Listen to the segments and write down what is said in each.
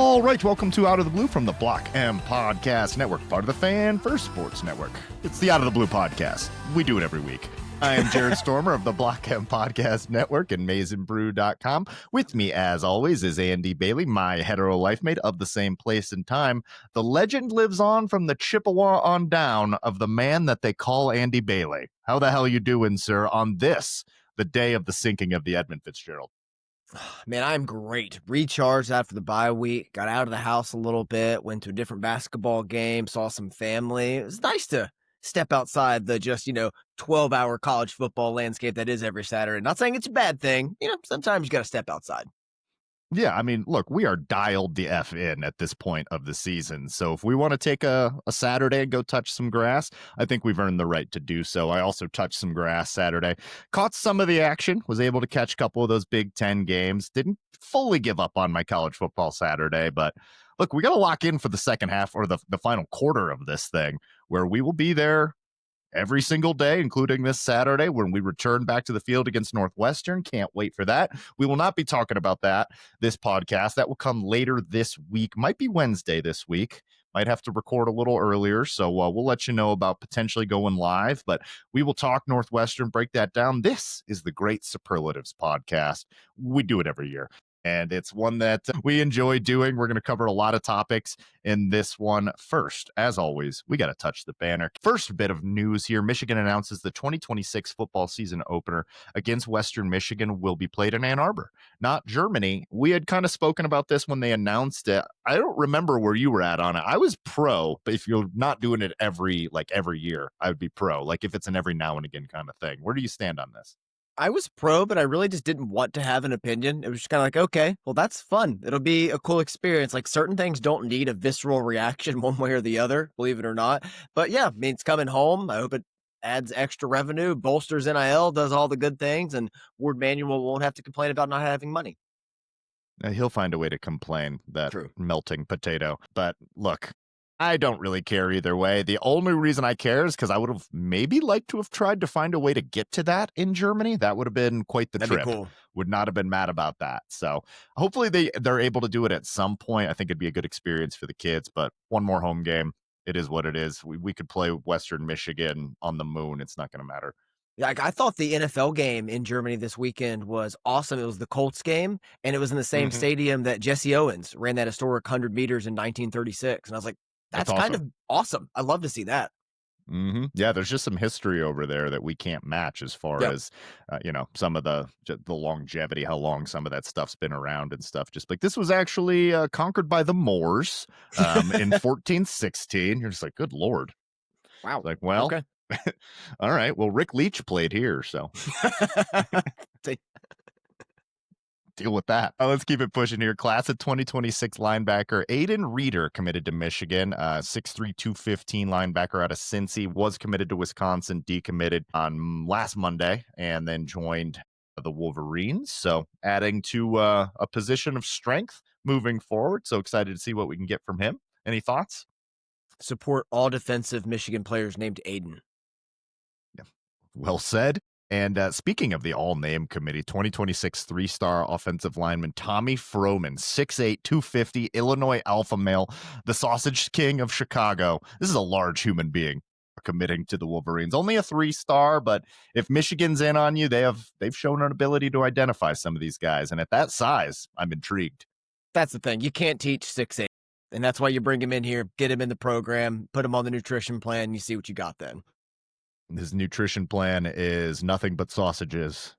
All right, welcome to Out of the Blue from the Block M Podcast Network, part of the Fan First Sports Network. It's the Out of the Blue Podcast. We do it every week. I am Jared Stormer of the Block M Podcast Network and MaizenBrew.com. With me, as always, is Andy Bailey, my hetero life mate of the same place and time. The legend lives on from the Chippewa on down of the man that they call Andy Bailey. How the hell you doing, sir, on this, the day of the sinking of the Edmund Fitzgerald? Man, I'm great. Recharged after the bye week, got out of the house a little bit, went to a different basketball game, saw some family. It was nice to step outside the just, 12-hour college football landscape that is every Saturday. Not saying it's a bad thing. Sometimes you got to step outside. Yeah, I mean, look, we are dialed the F in at this point of the season. So if we want to take a Saturday and go touch some grass, I think we've earned the right to do so. I also touched some grass Saturday, caught some of the action, was able to catch a couple of those Big Ten games. Didn't fully give up on my college football Saturday, but look, we got to lock in for the second half or the final quarter of this thing where we will be there every single day, including this Saturday when we return back to the field against Northwestern. Can't wait for that. We will not be talking about that this podcast. That will come later this week. Might be Wednesday this week. Might have to record a little earlier, so we'll let you know about potentially going live, but we will talk Northwestern, break that down. This is the Great Superlatives podcast. We do it every year, and it's one that we enjoy doing. We're going to cover a lot of topics in this one. First, as always, we got to touch the banner. First bit of news here. Michigan announces the 2026 football season opener against Western Michigan will be played in Ann Arbor, not Germany. We had kind of spoken about this when they announced it. I don't remember where you were at on it. I was pro, but if you're not doing it every year, I would be pro. Like if it's an every now and again kind of thing. Where do you stand on this? I was pro, but I really just didn't want to have an opinion. It was just kind of like, okay, well, that's fun. It'll be a cool experience. Like certain things don't need a visceral reaction one way or the other, believe it or not. But yeah, I mean, it's coming home. I hope it adds extra revenue, bolsters NIL, does all the good things, and Ward Manuel won't have to complain about not having money. He'll find a way to complain, that True. melting potato. But look, I don't really care either way. The only reason I care is because I would have maybe liked to have tried to find a way to get to that in Germany. That would have been quite the That'd trip. be cool. Would not have been mad about that. So hopefully they're able to do it at some point. I think it'd be a good experience for the kids, but one more home game. It is what it is. We could play Western Michigan on the moon. It's not going to matter. Like I thought the NFL game in Germany this weekend was awesome. It was the Colts game, and it was in the same stadium that Jesse Owens ran that historic 100 meters in 1936. And I was like, that's awesome. kind of awesome. I love to see that. Yeah, there's just some history over there that we can't match as far as, some of the longevity, how long some of that stuff's been around and stuff. Just like this was actually conquered by the Moors in 1416. You're just like, good Lord. Wow. Like, well, okay. All right. Well, Rick Leach played here, so deal with that. Let's keep it pushing here. Class of 2026 linebacker Aiden Reeder committed to Michigan. 6'3", 215 linebacker out of Cincy, was committed to Wisconsin, decommitted on last Monday, and then joined the Wolverines. So adding to a position of strength moving forward. So excited to see what we can get from him. Any thoughts? Support all defensive Michigan players named Aiden. Well said. And speaking of the all-name committee, 2026 three-star offensive lineman Tommy Froman, 6'8", 250, Illinois alpha male, the sausage king of Chicago. This is a large human being committing to the Wolverines. Only a three-star, but if Michigan's in on you, they've shown an ability to identify some of these guys. And at that size, I'm intrigued. That's the thing. You can't teach 6'8", and that's why you bring him in here, get him in the program, put him on the nutrition plan, and you see what you got then. His nutrition plan is nothing but sausages,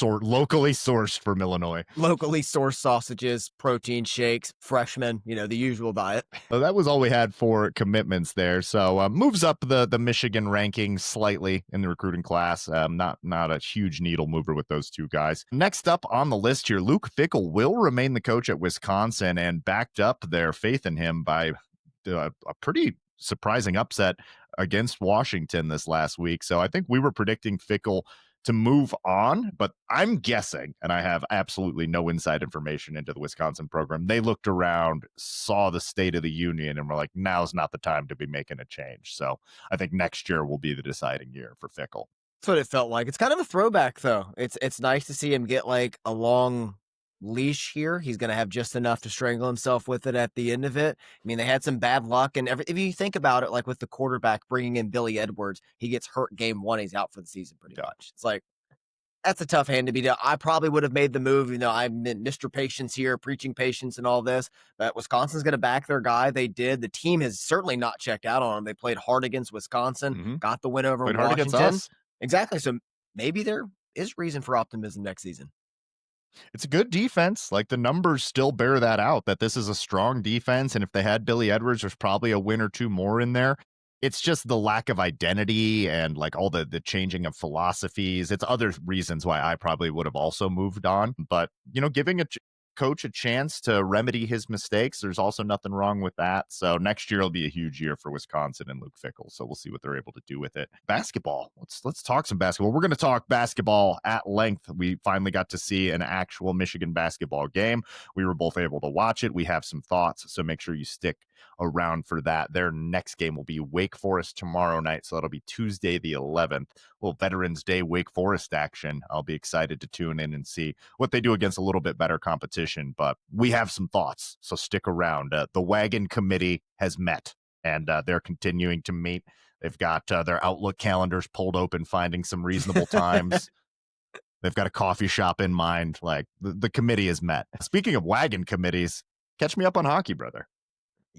locally sourced from Illinois. Locally sourced sausages, protein shakes, freshmen, the usual diet. So that was all we had for commitments there. So moves up the Michigan rankings slightly in the recruiting class. Not a huge needle mover with those two guys. Next up on the list here, Luke Fickell will remain the coach at Wisconsin and backed up their faith in him by a pretty surprising upset against Washington this last week. So I think we were predicting Fickell to move on, but I'm guessing, and I have absolutely no inside information into the Wisconsin program, they looked around, saw the State of the Union, and were like, now's not the time to be making a change. So I think next year will be the deciding year for Fickell. That's what it felt like. It's kind of a throwback, though. It's nice to see him get like a long leash here. He's going to have just enough to strangle himself with it at the end of it. I mean, they had some bad luck, and if you think about it, like with the quarterback bringing in Billy Edwards, he gets hurt game one, he's out for the season pretty Yeah. much. It's like, that's a tough hand to be dealt. I probably would have made the move. You know, I'm Mr. Patience here, preaching patience and all this. But Wisconsin's going to back their guy. They did. The team has certainly not checked out on them. They played hard against Wisconsin, got the win over Played hard against Washington. us. Exactly. So maybe there is reason for optimism next season. It's a good defense. Like the numbers still bear that out, that this is a strong defense. And if they had Billy Edwards, there's probably a win or two more in there. It's just the lack of identity and like all the changing of philosophies. It's other reasons why I probably would have also moved on. But, you know, giving a coach a chance to remedy his mistakes, there's also nothing wrong with that. So next year will be a huge year for Wisconsin and Luke Fickell. So we'll see what they're able to do with it. Basketball. Let's talk some basketball. We're going to talk basketball at length. We finally got to see an actual Michigan basketball game. We were both able to watch it. We have some thoughts, so make sure you stick around for that. Their next game will be Wake Forest tomorrow night, so that'll be Tuesday the 11th. Well, Veterans Day Wake Forest action. I'll be excited to tune in and see what they do against a little bit better competition, but we have some thoughts, so stick around. The Wagon Committee has met, and they're continuing to meet. They've got their Outlook calendars pulled open, finding some reasonable times. They've got a coffee shop in mind. Like the committee has met. Speaking of wagon committees, catch me up on hockey, brother.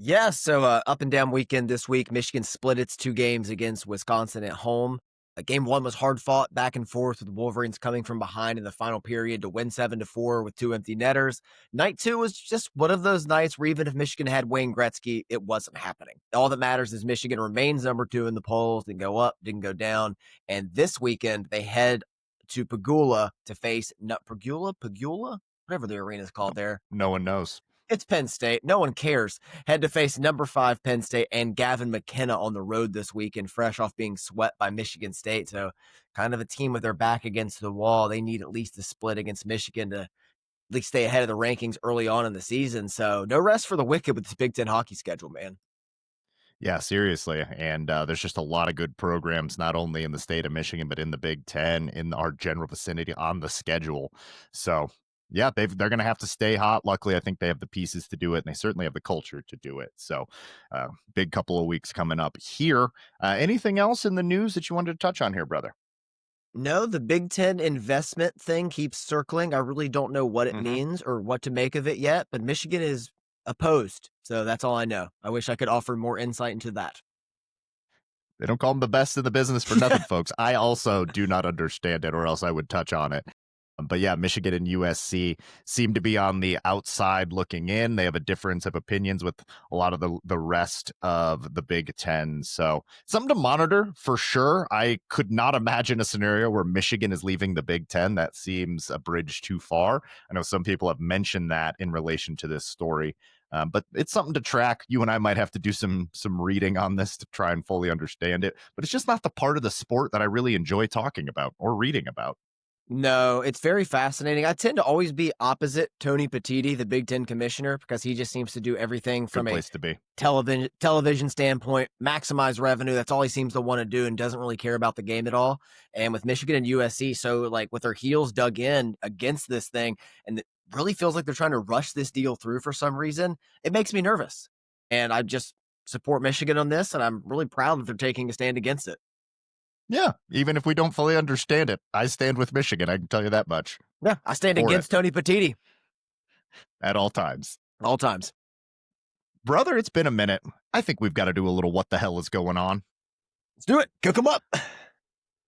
Yeah, so up and down weekend this week, Michigan split its 2 games against Wisconsin at home. Game 1 was hard fought back and forth with the Wolverines coming from behind in the final period to win 7-4 with 2 empty netters. Night 2 was just one of those nights where even if Michigan had Wayne Gretzky, it wasn't happening. All that matters is Michigan remains number 2 in the polls, didn't go up, didn't go down. And this weekend, they head to Pagula to face Pagula, whatever the arena is called there. No one knows. It's Penn State. No one cares. Had to face number 5 Penn State and Gavin McKenna on the road this weekend, fresh off being swept by Michigan State. So kind of a team with their back against the wall. They need at least a split against Michigan to at least stay ahead of the rankings early on in the season. So no rest for the wicked with this Big Ten hockey schedule, man. Yeah, seriously. And there's just a lot of good programs, not only in the state of Michigan, but in the Big Ten, in our general vicinity on the schedule. So, yeah, they're going to have to stay hot. Luckily, I think they have the pieces to do it, and they certainly have the culture to do it. So, big couple of weeks coming up here. Anything else in the news that you wanted to touch on here, brother? No, the Big Ten investment thing keeps circling. I really don't know what it means or what to make of it yet, but Michigan is opposed. So that's all I know. I wish I could offer more insight into that. They don't call them the best in the business for nothing, folks. I also do not understand it, or else I would touch on it. But yeah, Michigan and USC seem to be on the outside looking in. They have a difference of opinions with a lot of the rest of the Big Ten. So something to monitor for sure. I could not imagine a scenario where Michigan is leaving the Big Ten. That seems a bridge too far. I know some people have mentioned that in relation to this story. But it's something to track. You and I might have to do some reading on this to try and fully understand it. But it's just not the part of the sport that I really enjoy talking about or reading about. No, it's very fascinating. I tend to always be opposite Tony Petitti, the Big Ten commissioner, because he just seems to do everything Good from a place to be. television standpoint, maximize revenue. That's all he seems to want to do and doesn't really care about the game at all. And with Michigan and USC, so like with their heels dug in against this thing, and it really feels like they're trying to rush this deal through for some reason, it makes me nervous. And I just support Michigan on this, and I'm really proud that they're taking a stand against it. Yeah, even if we don't fully understand it, I stand with Michigan. I can tell you that much. Yeah, I stand against Tony Petitti At all times. all times. Brother, it's been a minute. I think we've got to do a little what the hell is going on. Let's do it. Cook them up.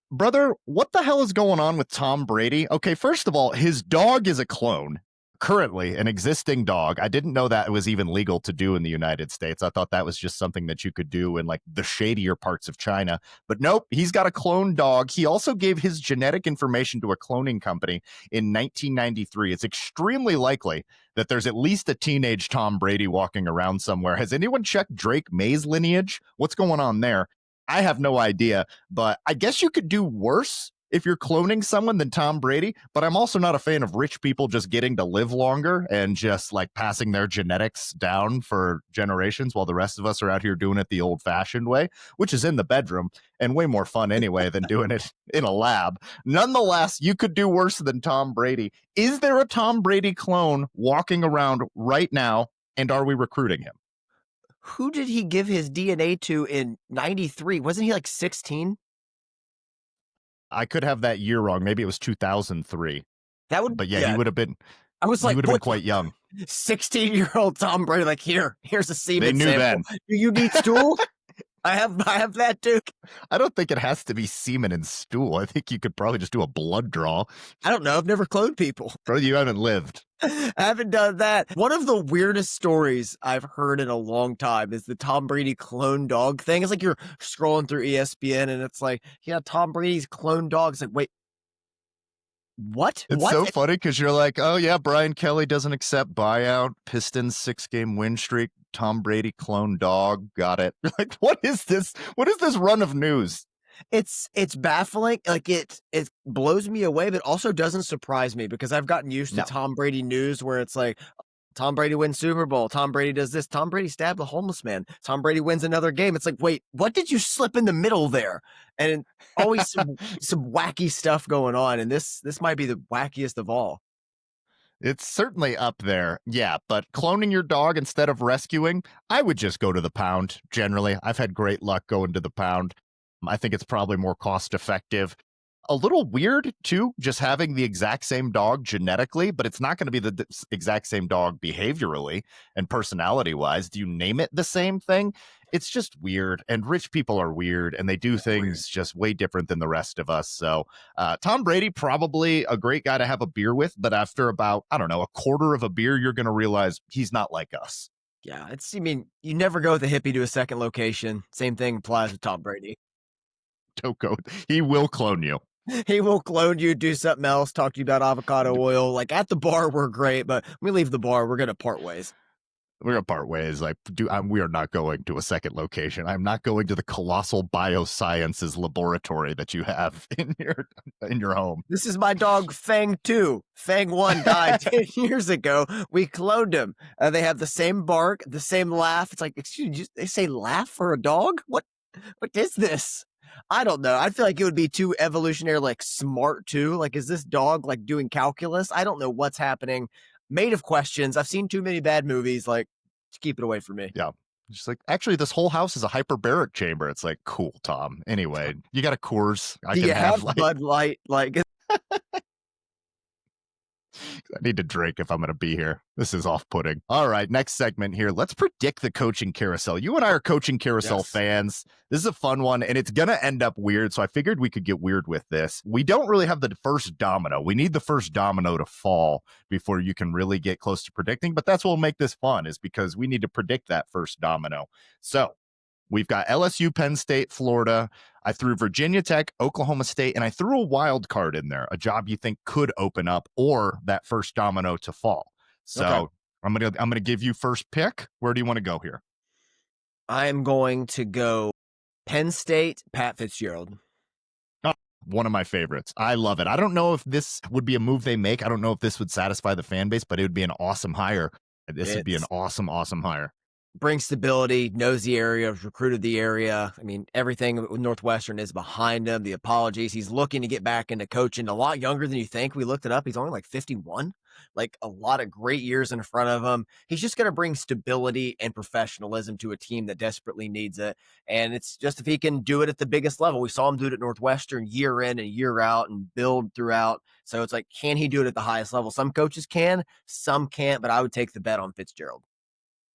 Brother, what the hell is going on with Tom Brady? Okay, first of all, his dog is a clone. Currently, an existing dog. I didn't know that it was even legal to do in the United States. I thought that was just something that you could do in like the shadier parts of China. But nope, he's got a clone dog. He also gave his genetic information to a cloning company in 1993. It's extremely likely that there's at least a teenage Tom Brady walking around somewhere. Has anyone checked Drake May's lineage? What's going on there? I have no idea, but I guess you could do worse if you're cloning someone than Tom Brady, but I'm also not a fan of rich people just getting to live longer and just like passing their genetics down for generations while the rest of us are out here doing it the old fashioned way, which is in the bedroom and way more fun anyway than doing it in a lab. Nonetheless, you could do worse than Tom Brady. Is there a Tom Brady clone walking around right now? And are we recruiting him? Who did he give his DNA to in 93? Wasn't he like 16? I could have that year wrong. Maybe it was 2003. That would, But yeah, yeah. I was he like, would have been what? quite young. 16-year-old Tom Brady, like, here's a They semen knew sample. then. Do you need stool? I have that too. I don't think it has to be semen and stool. I think you could probably just do a blood draw. I don't know. I've never cloned people. Bro, you haven't lived. I haven't done that. One of the weirdest stories I've heard in a long time is the Tom Brady clone dog thing. It's like you're scrolling through ESPN and it's like, yeah, Tom Brady's clone dog. It's like, wait, what? It's What? so funny because you're like, oh yeah, Brian Kelly doesn't accept buyout. Pistons 6-game win streak. Tom Brady clone dog. Got it. You're like, what is this? What is this run of news? It's baffling. Like it blows me away, but also doesn't surprise me because I've gotten used to No. Tom Brady news where it's like Tom Brady wins Super Bowl. Tom Brady does this. Tom Brady stabbed a homeless man. Tom Brady wins another game. It's like, wait, what did you slip in the middle there? And always some wacky stuff going on. And this might be the wackiest of all. It's certainly up there. Yeah, but cloning your dog instead of rescuing, I would just go to the pound generally. I've had great luck going to the pound. I think it's probably more cost effective. A little weird too, just having the exact same dog genetically, but it's not going to be the exact same dog behaviorally and personality wise. Do you name it the same thing? It's just weird. And rich people are weird and they do things just way different than the rest of us. So, Tom Brady, probably a great guy to have a beer with, but after about, I don't know, a quarter of a beer, you're going to realize he's not like us. Yeah, I mean, you never go with a hippie to a second location. Same thing applies with Tom Brady. Don't go. He will clone you. He will clone you, do something else, talk to you about avocado oil. Like at the bar, we're great, but when we leave the bar, we're gonna part ways. We're gonna part ways. Like, we are not going to a second location. I'm not going to the colossal biosciences laboratory that you have in your home. This is my dog Fang 2. Fang 1 died 10 years ago. We cloned him. They have the same bark, the same laugh. It's like, excuse me, they say laugh for a dog? What is this? I don't know. I feel like it would be too evolutionary, like smart too. Like, is this dog like doing calculus? I don't know what's happening. Made of questions. I've seen too many bad movies. Like, just keep it away from me. Yeah. Just like, actually, this whole house is a hyperbaric chamber. It's like, cool, Tom. Anyway, you got a Coors. I Do can you have like Bud Light? Like, I need to drink if I'm going to be here. This is off-putting. All right, next segment here. Let's predict the coaching carousel. You and I are coaching carousel yes. fans. This is a fun one, and it's going to end up weird, so I figured we could get weird with this. We don't really have the first domino. We need the first domino to fall before you can really get close to predicting, but that's what will make this fun is because we need to predict that first domino. So we've got LSU, Penn State, Florida. I threw Virginia Tech, Oklahoma State, and I threw a wild card in there, a job you think could open up or that first domino to fall. So okay. I'm gonna give you first pick. Where do you want to go here? I'm going to go Penn State, Pat Fitzgerald. Oh, one of my favorites. I love it. I don't know if this would be a move they make. I don't know if this would satisfy the fan base, but it would be an awesome hire. This would be an awesome hire. Brings stability, knows the area, recruited the area. I mean, everything with Northwestern is behind him. The apologies. He's looking to get back into coaching. A lot younger than you think. We looked it up. He's only like 51. Like a lot of great years in front of him. He's just going to bring stability and professionalism to a team that desperately needs it. And it's just if he can do it at the biggest level. We saw him do it at Northwestern year in and year out and build throughout. So it's like, can he do it at the highest level? Some coaches can, some can't, but I would take the bet on Fitzgerald.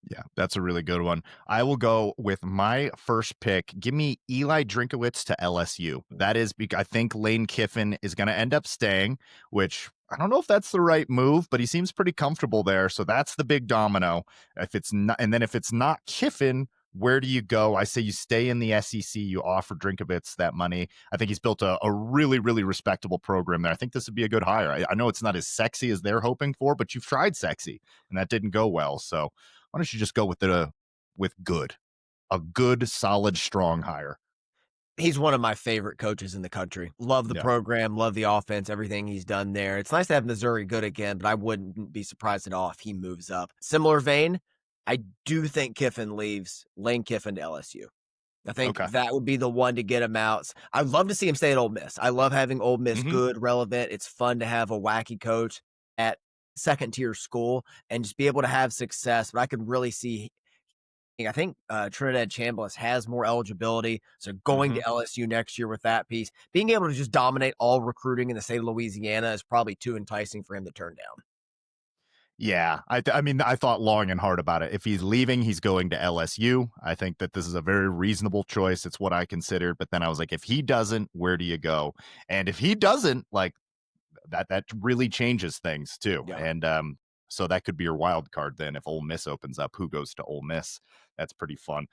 Yeah, that's a really good one. I will go with my first pick. Give me Eli Drinkowitz to LSU. That is because I think Lane Kiffin is going to end up staying, which I don't know if that's the right move, but he seems pretty comfortable there. So that's the big domino. If it's not, and then if it's not Kiffin, where do you go? I say you stay in the SEC. You offer Drinkowitz that money. I think he's built a really, really respectable program there. I think this would be a good hire. I know it's not as sexy as they're hoping for, but you've tried sexy and that didn't go well. So why don't you just go with a good, solid, strong hire? He's one of my favorite coaches in the country. Love the Yeah. program, love the offense, everything he's done there. It's nice to have Missouri good again, but I wouldn't be surprised at all if he moves up. Similar vein, I do think Kiffin leaves Lane Kiffin to LSU. I think Okay. that would be the one to get him out. I'd love to see him stay at Ole Miss. I love having Ole Miss Hmm. good, relevant. It's fun to have a wacky coach at second tier school and just be able to have success. But I could really see, I think Trinidad Chambliss has more eligibility. So going Hmm. to LSU next year with that piece, being able to just dominate all recruiting in the state of Louisiana is probably too enticing for him to turn down. Yeah, I mean, I thought long and hard about it. If he's leaving, he's going to LSU. I think that this is a very reasonable choice. It's what I considered. But then I was like, if he doesn't, where do you go? And if he doesn't, like that really changes things too. Yeah. And so that could be your wild card then. If Ole Miss opens up, who goes to Ole Miss? That's pretty fun.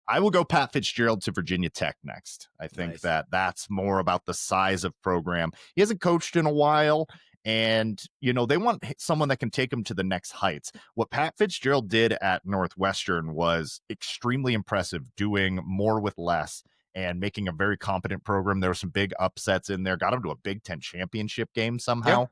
I will go Pat Fitzgerald to Virginia Tech next. I think Nice. that that's more about the size of program. He hasn't coached in a while, and they want someone that can take him to the next heights. What Pat Fitzgerald did at Northwestern was extremely impressive, doing more with less and making a very competent program. There were some big upsets in there. Got him to a Big Ten championship game Yeah. somehow,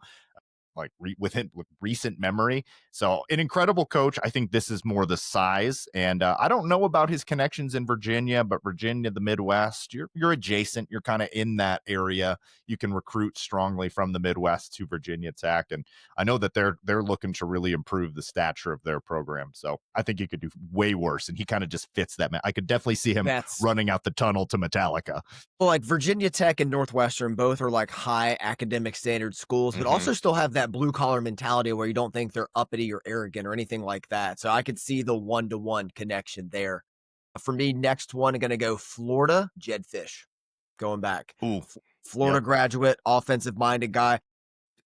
like with recent memory. So an incredible coach. I think this is more the size, and I don't know about his connections in Virginia, but Virginia, the Midwest, you're adjacent. You're kind of in that area. You can recruit strongly from the Midwest to Virginia Tech, and I know that they're looking to really improve the stature of their program. So I think he could do way worse, and he kind of just fits that. I could definitely see him That's running out the tunnel to Metallica. Well, like Virginia Tech and Northwestern both are like high academic standard schools, but Hmm. also still have that blue collar mentality where you don't think they're uppity or arrogant or anything like that. So I could see the 1-to-1 connection there. For me, next one, I'm going to go Florida, Jed Fish. Going back. Ooh, Florida yep. graduate, offensive minded guy.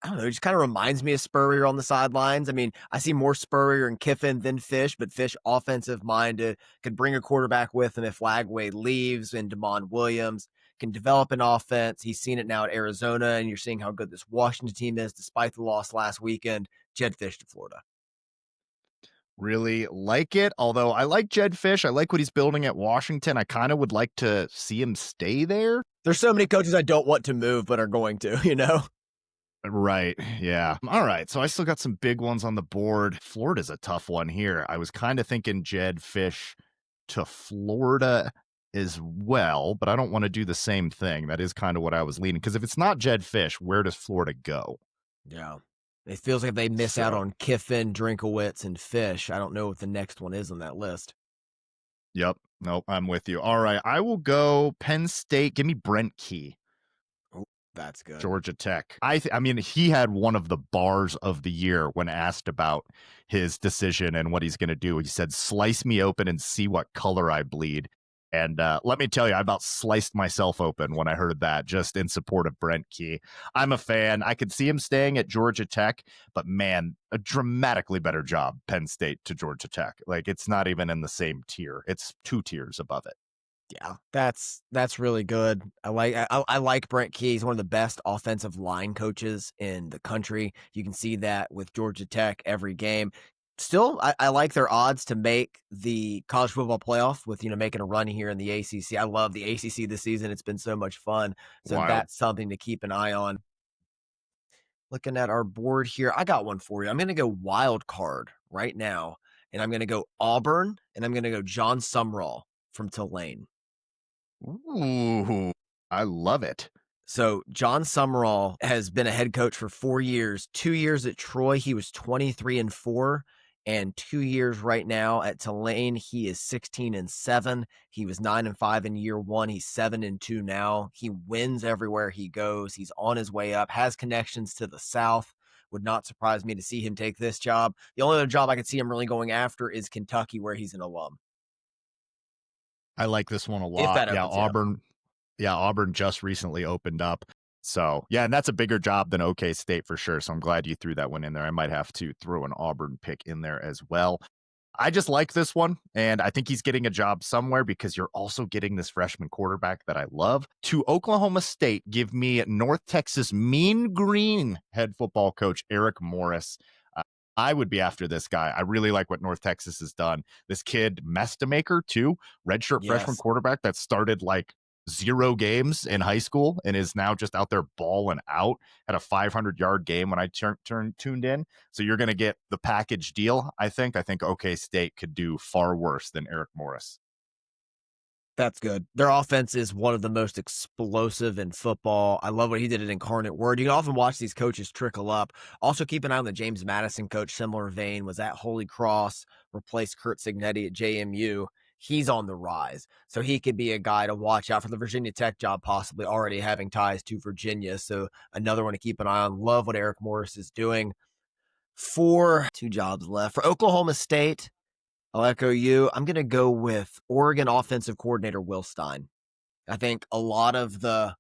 I don't know, he just kind of reminds me of Spurrier on the sidelines. I mean, I see more Spurrier and Kiffin than Fish, but Fish offensive minded, could bring a quarterback with him if Lagway leaves, and Damon Williams can develop an offense. He's seen it now at Arizona, and you're seeing how good this Washington team is despite the loss last weekend. Jed Fish to Florida. Really like it. Although I like Jed Fish. I like what he's building at Washington. I kind of would like to see him stay there. There's so many coaches I don't want to move, but are going to, you know? Right. Yeah. All right. So I still got some big ones on the board. Florida's a tough one here. I was kind of thinking Jed Fish to Florida as well, but I don't want to do the same thing. That is kind of what I was leaning. Because if it's not Jed Fish, where does Florida go? Yeah. It feels like they miss out So, on Kiffin, Drinkowitz, and Fish. I don't know what the next one is on that list. yep. Nope. I'm with you. All right. I will go Penn State. Give me Brent Key. Oh, that's good. Georgia Tech. I mean, he had one of the bars of the year when asked about his decision and what he's going to do. He said, "Slice me open and see what color I bleed." And let me tell you, I about sliced myself open when I heard that, just in support of Brent Key. I'm a fan. I could see him staying at Georgia Tech, but man, a dramatically better job, Penn State to Georgia Tech. Like, it's not even in the same tier. It's 2 tiers above it. Yeah, that's really good. I like Brent Key. He's one of the best offensive line coaches in the country. You can see that with Georgia Tech every game. Still, I like their odds to make the college football playoff with making a run here in the ACC. I love the ACC this season. It's been so much fun. So Wild. that's something to keep an eye on. Looking at our board here, I got one for you. I'm going to go wild card right now, and I'm going to go Auburn, and I'm going to go John Sumrall from Tulane. Ooh, I love it. So John Summerall has been a head coach for 4 years. 2 years at Troy, he was 23-4, and 2 years right now at Tulane, he is 16-7. He was 9-5 in year one. He's 7-2 now. He wins everywhere he goes. He's on his way up. Has connections to the South. Would not surprise me to see him take this job. The only other job I could see him really going after is Kentucky, where he's an alum. I like this one a If lot. that Yeah, opens, yeah. Auburn. Yeah, Auburn just recently opened up. So, yeah, and that's a bigger job than OK State for sure. So I'm glad you threw that one in there. I might have to throw an Auburn pick in there as well. I just like this one, and I think he's getting a job somewhere because you're also getting this freshman quarterback that I love. To Oklahoma State, give me North Texas Mean Green head football coach Eric Morris. I would be after this guy. I really like what North Texas has done. This kid, Mestamaker, too, redshirt freshman Yes. quarterback that started like 0 games in high school and is now just out there balling out at a 500-yard game when I tuned in. So you're going to get the package deal, I think. I think OK State could do far worse than Eric Morris. That's good. Their offense is one of the most explosive in football. I love what he did at Incarnate Word. You can often watch these coaches trickle up. Also, keep an eye on the James Madison coach, similar vein, was at Holy Cross, replaced Kurt Signetti at JMU. He's on the rise. So he could be a guy to watch out for the Virginia Tech job, possibly already having ties to Virginia. So another one to keep an eye on. Love what Eric Morris is doing. For 2 jobs left. For Oklahoma State, I'll echo you. I'm going to go with Oregon offensive coordinator Will Stein. I think a lot of the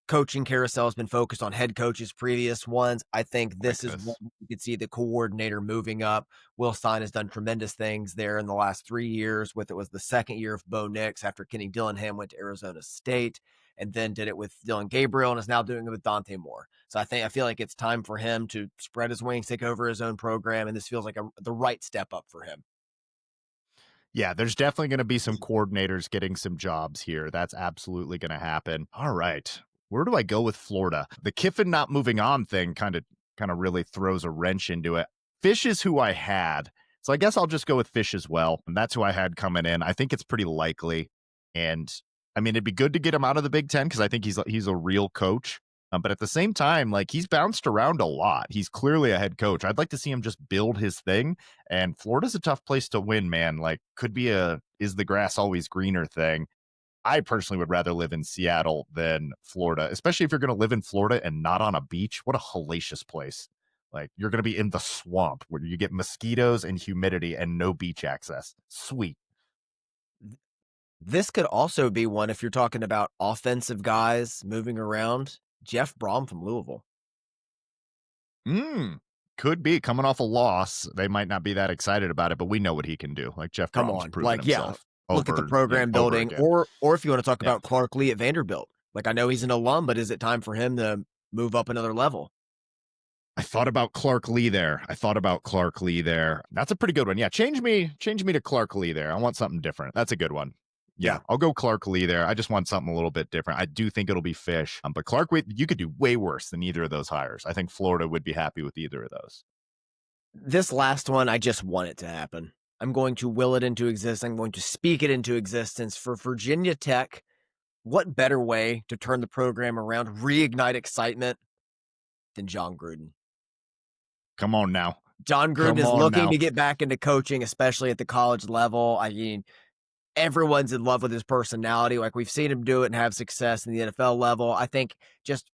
coaching carousel has been focused on head coaches, previous ones. I think Like this is what this. you could see the coordinator moving up. Will Stein has done tremendous things there in the last 3 years. With it was the second year of Bo Nix after Kenny Dillingham went to Arizona State, and then did it with Dylan Gabriel and is now doing it with Dante Moore. So I feel like it's time for him to spread his wings, take over his own program, and this feels like the right step up for him. Yeah, there's definitely going to be some coordinators getting some jobs here. That's absolutely going to happen. All right. Where do I go with Florida? The Kiffin not moving on thing kind of really throws a wrench into it. Fish is who I had. So I guess I'll just go with Fish as well. And that's who I had coming in. I think it's pretty likely. And I mean, it'd be good to get him out of the Big Ten because I think he's a real coach. But at the same time, like he's bounced around a lot. He's clearly a head coach. I'd like to see him just build his thing. And Florida's a tough place to win, man. Like, could be a is the grass always greener thing. I personally would rather live in Seattle than Florida, especially if you're going to live in Florida and not on a beach. What a hellacious place. Like, you're going to be in the swamp where you get mosquitoes and humidity and no beach access. Sweet. This could also be one if you're talking about offensive guys moving around. Jeff Brom from Louisville. Mm, could be coming off a loss. They might not be that excited about it, but we know what he can do. Like Jeff Come Brom's on. proven Like, yeah, himself look at the over, program over building, again. or if you want to talk Yeah. about Clark Lee at Vanderbilt. Like, I know he's an alum, but is it time for him to move up another level? I thought about Clark Lee there. That's a pretty good one. Yeah, change me to Clark Lee there. I want something different. That's a good one. Yeah, Yeah. I'll go Clark Lee there. I just want something a little bit different. I do think it'll be Fish, but Clark, you could do way worse than either of those hires. I think Florida would be happy with either of those. This last one, I just want it to happen. I'm going to will it into existence. I'm going to speak it into existence for Virginia Tech. What better way to turn the program around, reignite excitement than John Gruden? Come on now. John Gruden Come is on looking now. to get back into coaching, especially at the college level. I mean, everyone's in love with his personality. Like, we've seen him do it and have success in the NFL level. I think just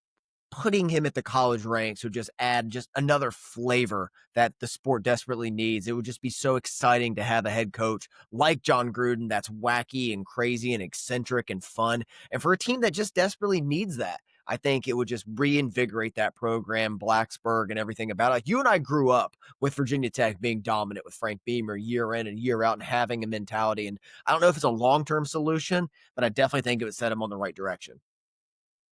putting him at the college ranks would just add just another flavor that the sport desperately needs. It would just be so exciting to have a head coach like John Gruden that's wacky and crazy and eccentric and fun. And for a team that just desperately needs that, I think it would just reinvigorate that program, Blacksburg, and everything about it. Like, you and I grew up with Virginia Tech being dominant with Frank Beamer year in and year out and having a mentality. And I don't know if it's a long-term solution, but I definitely think it would set him on the right direction.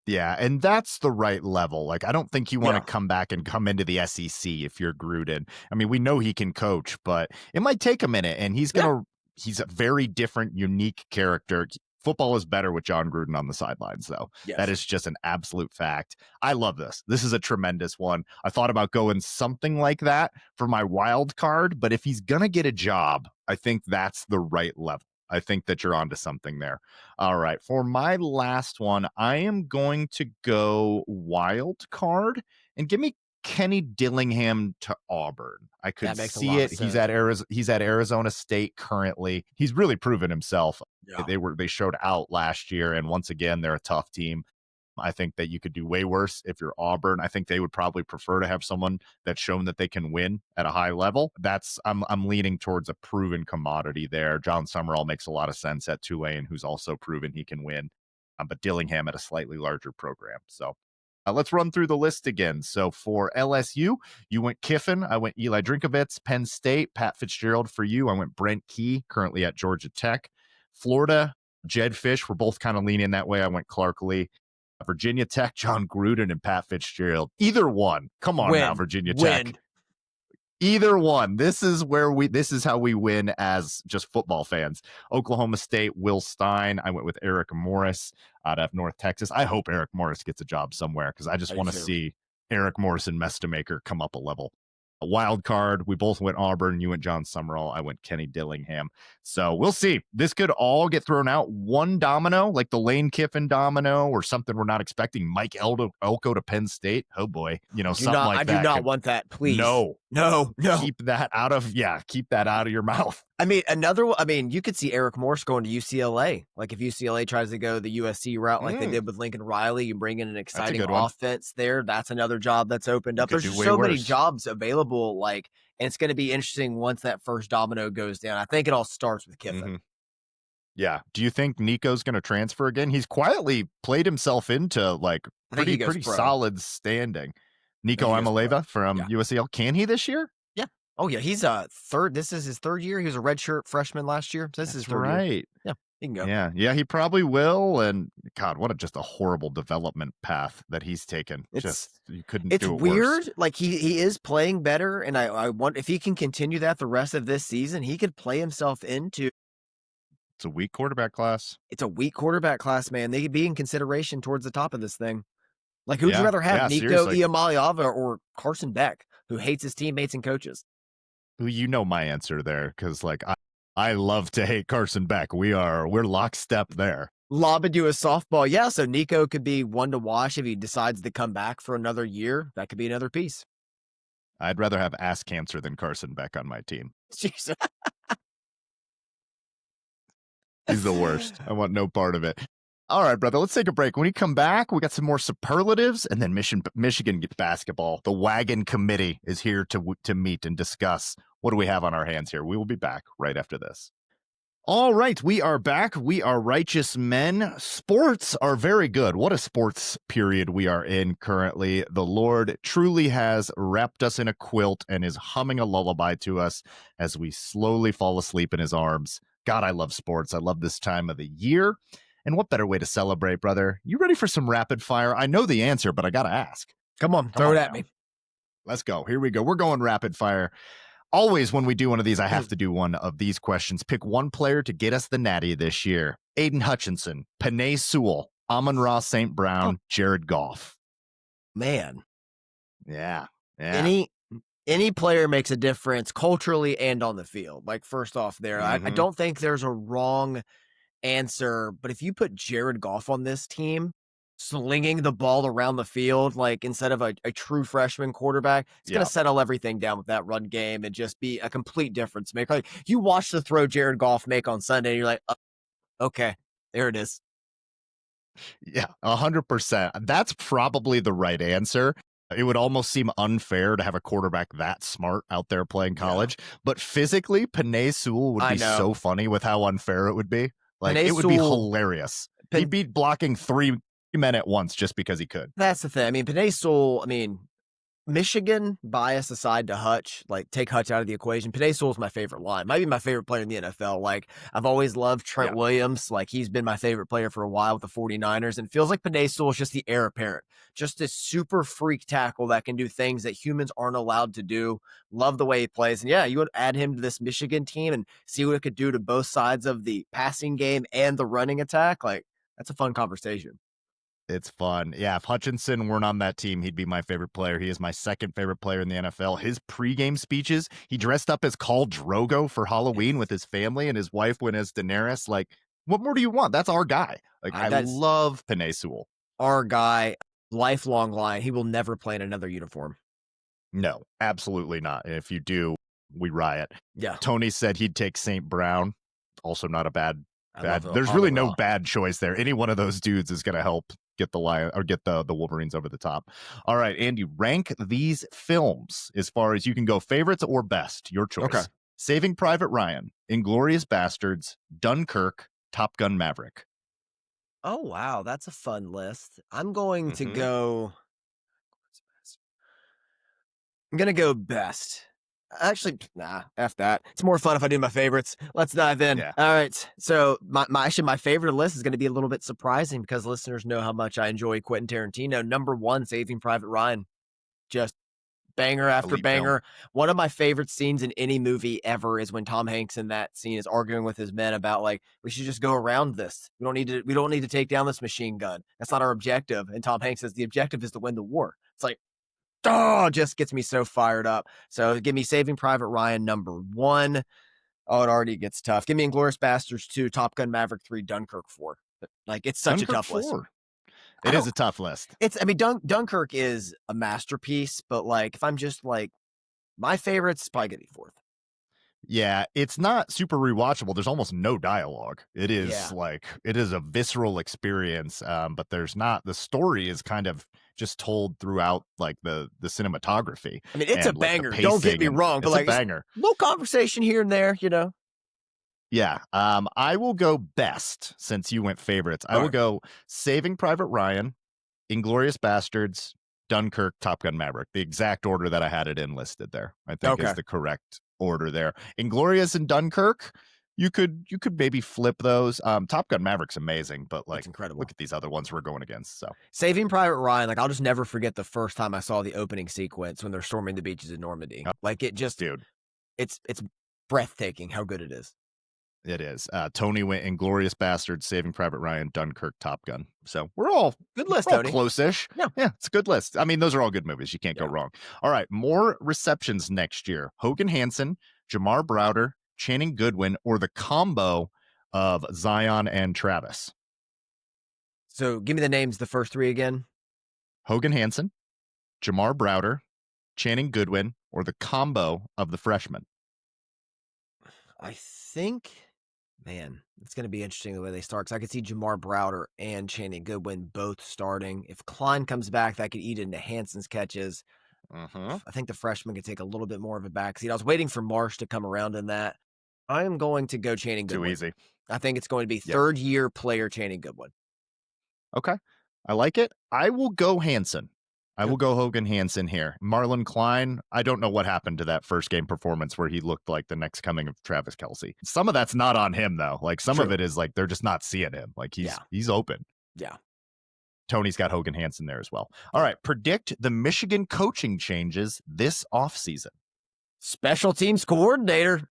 Yeah, and that's the right level. Like, I don't think you want to Yeah. come back and come into the SEC if you're Gruden. I mean, we know he can coach, but it might take a minute, and Yeah. he's a very different, unique character. Football is better with John Gruden on the sidelines, though. That Yes. is just an absolute fact. I love this. This is a tremendous one. I thought about going something like that for my wild card, but if he's going to get a job, I think that's the right level. I think that you're onto something there. All right. For my last one, I am going to go wild card and give me Kenny Dillingham to Auburn. I could That makes a see lot it. of sense. He's at Arizona State currently. He's really proven himself. Yeah. They showed out last year, and once again, they're a tough team. I think that you could do way worse if you're Auburn. I think they would probably prefer to have someone that's shown that they can win at a high level. I'm leaning towards a proven commodity there. John Summerall makes a lot of sense at Tulane, who's also proven he can win, but Dillingham at a slightly larger program. So let's run through the list again. So for LSU, you went Kiffin. I went Eli Drinkovitz. Penn State, Pat Fitzgerald for you. I went Brent Key, currently at Georgia Tech. Florida, Jed Fish. We're both kind of leaning that way. I went Clark Lee. Virginia Tech, John Gruden and Pat Fitzgerald. Either one. Come on now, Win. Virginia Tech. Win. Either one. This is how we win as just football fans. Oklahoma State, Will Stein. I went with Eric Morris out of North Texas. I hope Eric Morris gets a job somewhere because I just I do want to too. see Eric Morris and Mestamaker come up a level. A wild card. We both went Auburn. You went John Summerall. I went Kenny Dillingham. So we'll see. This could all get thrown out. One domino, like the Lane Kiffin domino, or something we're not expecting. Mike Elko to Penn State. Oh boy, something I like do that not could. want that. Please. No, No, no. keep that out of your mouth. I mean, you could see Eric Morse going to UCLA. Like if UCLA tries to go the USC route like they did with Lincoln Riley, you bring in an That's a exciting good one. offense there. That's another job that's opened You up. could There's do just way so many worse. jobs available. And it's going to be interesting once that first domino goes down. I think it all starts with Kiffin. Mhm. Yeah. Do you think Nico's going to transfer again? He's quietly played himself into like I think he goes pretty pro. solid standing. I think Nico he goes pro. Amaleva from Yeah. USCL. Can he this year? Yeah. Oh yeah. He's third. This is his third year. He was a redshirt freshman last year. So this is his That's third year. right. Yeah. He can go. Yeah, he probably will. And God, what just a horrible development path that he's taken. Just you couldn't It's do it weird. worse. Like he is playing better, and I want if he can continue that the rest of this season, he could play himself into. It's a weak quarterback class. It's a weak quarterback class, man. They could be in consideration towards the top of this thing. Like, who'd you Yeah, rather have, yeah, Nico seriously. Iamaleava or Carson Beck, who hates his teammates and coaches? Who my answer there because like I love to hate Carson Beck. We're lockstep there. Lobbing you a softball, yeah. So Nico could be one to watch if he decides to come back for another year. That could be another piece. I'd rather have ass cancer than Carson Beck on my team. Jesus. He's the worst. I want no part of it. All right, brother, let's take a break. When we come back, we got some more superlatives and then Michigan gets basketball. The Wagon Committee is here to meet and discuss. What do we have on our hands here? We will be back right after this. All right, we are back. We are righteous men. Sports are very good. What a sports period we are in currently. The Lord truly has wrapped us in a quilt and is humming a lullaby to us as we slowly fall asleep in his arms. God, I love sports. I love this time of the year. And what better way to celebrate, brother? You ready for some rapid fire? I know the answer, but I got to ask. Come on, throw it at now. me. Let's go. Here we go. We're going rapid fire. Always when we do one of these, I have to do one of these questions. Pick one player to get us the natty this year. Aiden Hutchinson, Panay Sewell, Amon-Ra St. Brown, Jared Goff. Man. Yeah. Any player makes a difference culturally and on the field. Like, first off there, I don't think there's a wrong answer, but if you put Jared Goff on this team, slinging the ball around the field, like instead of a true freshman quarterback, it's going to settle everything down with that run game and just be a complete difference maker. Like, you watch the throw Jared Goff make on Sunday, and you're like, okay, there it is. Yeah, 100%. That's probably the right answer. It would almost seem unfair to have a quarterback that smart out there playing college, but physically, Panay Sewell would be so funny with how unfair it would be. Like, it would be hilarious. He'd be blocking 3 men at once just because he could. That's the thing. I mean, Panay Sewell, Michigan, bias aside to Hutch, like take Hutch out of the equation. Panay Sewell's my favorite line. Might be my favorite player in the NFL. Like, I've always loved Trent Williams. Like, he's been my favorite player for a while with the 49ers. And it feels like Panay Sewell is just the heir apparent. Just this super freak tackle that can do things that humans aren't allowed to do. Love the way he plays. And yeah, you would add him to this Michigan team and see what it could do to both sides of the passing game and the running attack. Like, that's a fun conversation. It's fun. Yeah, if Hutchinson weren't on that team, he'd be my favorite player. He is my second favorite player in the NFL. His pregame speeches, he dressed up as Khal Drogo for Halloween with his family, and his wife went as Daenerys. Like, what more do you want? That's our guy. Like, I love Panay Sewell. Our guy, lifelong line. He will never play in another uniform. No, absolutely not. If you do, we riot. Yeah. Tony said he'd take St. Brown. Also not a bad. There's really no bad choice there. Any one of those dudes is going to help get the Lion or get the Wolverines over the top. All right, Andy, rank these films as far as you can go, favorites or best, your choice. Okay. Saving Private Ryan, Inglourious Bastards, Dunkirk, Top Gun Maverick. Oh wow, that's a fun list. I'm going to go. I'm gonna go best. Actually, nah, F that. It's more fun if I do my favorites. Let's dive in. Yeah. All right. So my favorite list is going to be a little bit surprising because listeners know how much I enjoy Quentin Tarantino. Number 1, Saving Private Ryan. Just banger after Elite film. banger. One of my favorite scenes in any movie ever is when Tom Hanks in that scene is arguing with his men about like we should just go around this. We don't need to take down this machine gun. That's not our objective. And Tom Hanks says the objective is to win the war. It's like, oh, just gets me so fired up. So give me Saving Private Ryan #1. Oh, it already gets tough. Give me Inglourious Bastards 2, Top Gun Maverick 3, Dunkirk 4. Like it's such a Dunkirk tough list. 4. I It is don't a tough list. it's I mean Dunkirk is a masterpiece, but like if I'm just like my favorites probably gonna be fourth. Yeah, it's not super rewatchable. There's almost no dialogue. It Yeah. is like it is a visceral experience, but there's not the story is kind of just told throughout like the cinematography I mean, it's a and like the banger. Don't get pacing, me and wrong, but it's a like it's banger. a little conversation here and there, you know. Yeah, I will go best since you went favorites. I All will right. go Saving Private Ryan, Inglorious Bastards, Dunkirk, Top Gun Maverick. The exact order that I had it in listed there, I think is Okay. the correct order there. Inglorious and Dunkirk, you could maybe flip those. Top Gun Maverick's amazing, but like It's incredible. look at these other ones we're going against. So Saving Private Ryan, like I'll just never forget the first time I saw the opening sequence when they're storming the beaches in Normandy. oh, Like it just dude, it's breathtaking how good it is. it is. Tony went Inglorious Bastards, Saving Private Ryan, Dunkirk, Top Gun. So we're all Good list, we're all Tony. close-ish. Yeah. Yeah, it's a good list. I mean, those are all good movies. You can't go Yeah. wrong. All right, more receptions next year. Hogan Hansen, Jamar Browder, Channing Goodwin, or the combo of Zion and Travis. So give me the names, the first three again. Hogan Hansen, Jamar Browder, Channing Goodwin, or the combo of the freshmen. I think, man, it's going to be interesting the way they start because I could see Jamar Browder and Channing Goodwin both starting. If Klein comes back, that could eat into Hanson's catches. Uh-huh. I think the freshman could take a little bit more of a backseat. I was waiting for Marsh to come around in that. I am going to go Channing Too Goodwin. easy. I think it's going to be Yep. third-year player Channing Goodwin. Okay. I like it. I will go Hansen. I will go Hogan Hansen here. Marlon Klein, I don't know what happened to that first game performance where he looked like the next coming of Travis Kelce. Some of that's not on him though. Like some of True. it is like they're just not seeing him. Like Yeah. he's open. Yeah. Tony's got Hogan Hansen there as well. All right. Predict the Michigan coaching changes this offseason. Special teams coordinator.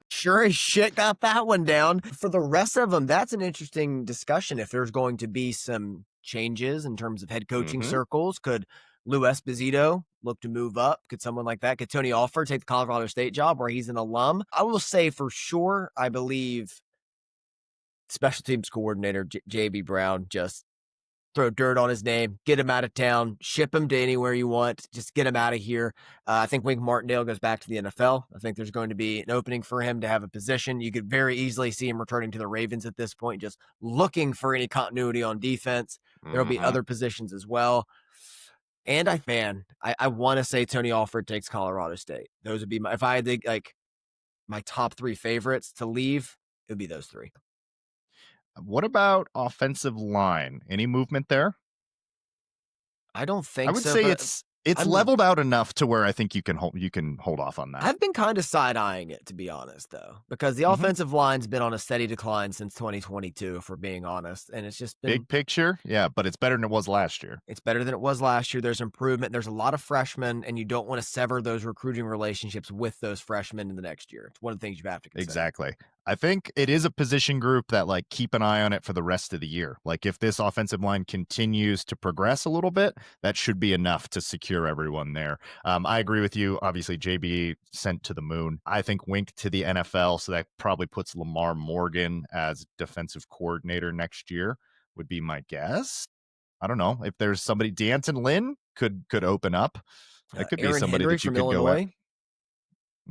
Sure as shit got that one down. For the rest of them, that's an interesting discussion. If there's going to be some changes in terms of head coaching circles, could Lou Esposito look to move up? Could someone like that? Could Tony Alford take the Colorado State job where he's an alum? I will say for sure, I believe special teams coordinator JB Brown just throw dirt on his name, get him out of town, ship him to anywhere you want, just get him out of here. I think Wink Martindale goes back to the NFL. I think there's going to be an opening for him to have a position. You could very easily see him returning to the Ravens at this point, just looking for any continuity on defense. There'll be other positions as well. And I want to say Tony Alford takes Colorado State. Those would be if I had to, like my top three favorites to leave, it would be those three. What about offensive line? Any movement there? I don't think I would so. say But it's leveled out enough to where I think you can hold off on that. I've been kind of side-eyeing it, to be honest, though, because the offensive line's been on a steady decline since 2022, if we're being honest, and it's just been Big picture, yeah, but it's better than it was last year. it's better than it was last year. There's improvement. There's a lot of freshmen, and you don't want to sever those recruiting relationships with those freshmen in the next year. It's one of the things you have to consider. Exactly. I think it is a position group that like keep an eye on it for the rest of the year. Like if this offensive line continues to progress a little bit, that should be enough to secure everyone there. I agree with you. Obviously, JB sent to the moon. I think Wink to the NFL, so that probably puts Lamar Morgan as defensive coordinator next year, would be my guess. I don't know if there's somebody. D'Anton Lynn could open up. That could be Aaron somebody Henry that you from could go at. Illinois.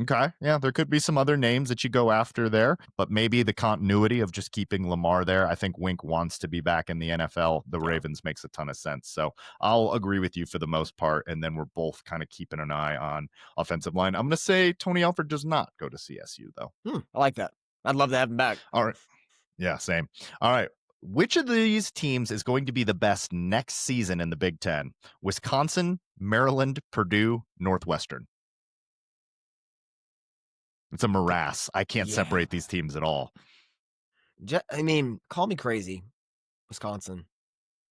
Okay. Yeah, there could be some other names that you go after there, but maybe the continuity of just keeping Lamar there. I think Wink wants to be back in the NFL. The Ravens makes a ton of sense. So I'll agree with you for the most part. And then we're both kind of keeping an eye on offensive line. I'm going to say Tony Alford does not go to CSU, though. I like that. I'd love to have him back. All right. Yeah, same. All right. Which of these teams is going to be the best next season in the Big Ten? Wisconsin, Maryland, Purdue, Northwestern. It's a morass. I can't separate these teams at all. I mean, call me crazy, Wisconsin.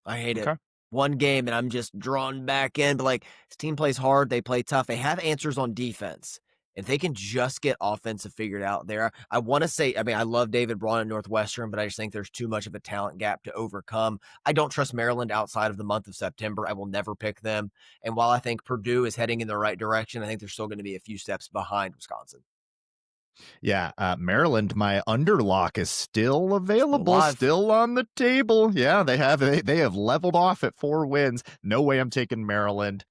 I hate it. one game and I'm just drawn back in. But like this team plays hard, they play tough, they have answers on defense. If they can just get offensive figured out there, I want to say, I mean, I love David Braun at Northwestern, but I just think there's too much of a talent gap to overcome. I don't trust Maryland outside of the month of September. I will never pick them. And while I think Purdue is heading in the right direction, I think they're still going to be a few steps behind Wisconsin. Yeah, Maryland, my underlock is still Still available, alive. still on the table. Yeah, they have leveled off at 4 wins. No way I'm taking Maryland.